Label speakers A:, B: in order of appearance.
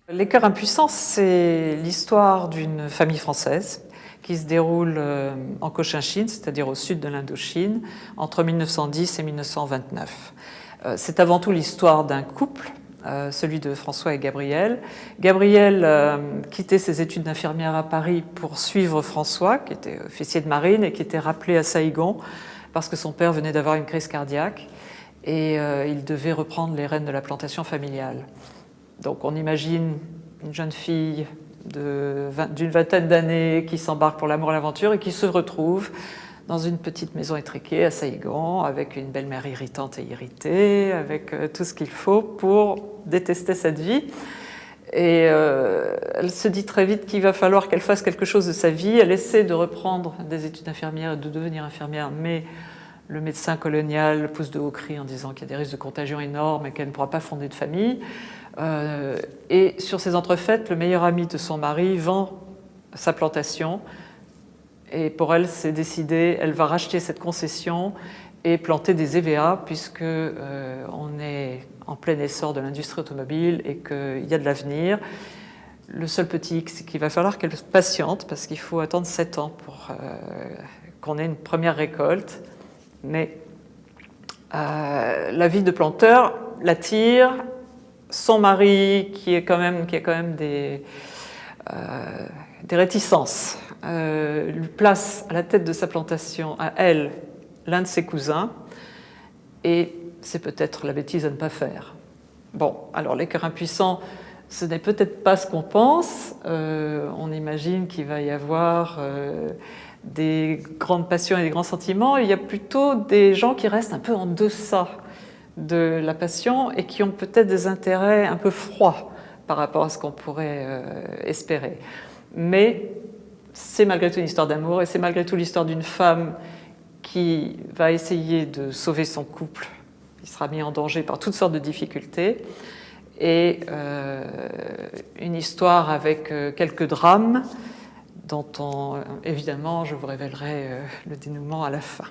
A: Les cœurs impuissants, c'est l'histoire d'une famille française qui se déroule en Cochinchine, c'est-à-dire au sud de l'Indochine, entre 1910 et 1929. C'est avant tout l'histoire d'un couple, celui de François et Gabrielle. Gabrielle quittait ses études d'infirmière à Paris pour suivre François, qui était officier de marine et qui était rappelé à Saïgon parce que son père venait d'avoir une crise cardiaque et il devait reprendre les rênes de la plantation familiale. Donc on imagine une jeune fille d'une vingtaine d'années qui s'embarque pour l'amour et l'aventure et qui se retrouve dans une petite maison étriquée à Saïgon avec une belle-mère irritante et irritée, avec tout ce qu'il faut pour détester cette vie. Et elle se dit très vite qu'il va falloir qu'elle fasse quelque chose de sa vie. Elle essaie de reprendre des études d'infirmière et de devenir infirmière, mais le médecin colonial pousse de hauts cris en disant qu'il y a des risques de contagion énormes et qu'elle ne pourra pas fonder de famille. Et sur ces entrefaites, le meilleur ami de son mari vend sa plantation. Et pour elle, c'est décidé, elle va racheter cette concession et planter des EVA, puisque on est en plein essor de l'industrie automobile et qu'il y a de l'avenir. Le seul petit hic, c'est qu'il va falloir qu'elle patiente, parce qu'il faut attendre 7 ans pour qu'on ait une première récolte. Mais la vie de planteur l'attire. Son mari, qui a quand même des réticences, lui place à la tête de sa plantation, à elle, l'un de ses cousins, et c'est peut-être la bêtise à ne pas faire. Bon, alors les cœurs impuissants, ce n'est peut-être pas ce qu'on pense. On imagine qu'il va y avoir des grandes passions et des grands sentiments. Il y a plutôt des gens qui restent un peu en deçà de la passion et qui ont peut-être des intérêts un peu froids par rapport à ce qu'on pourrait espérer. Mais c'est malgré tout une histoire d'amour et c'est malgré tout l'histoire d'une femme qui va essayer de sauver son couple, qui sera mis en danger par toutes sortes de difficultés, et une histoire avec quelques drames dont évidemment je vous révélerai le dénouement à la fin.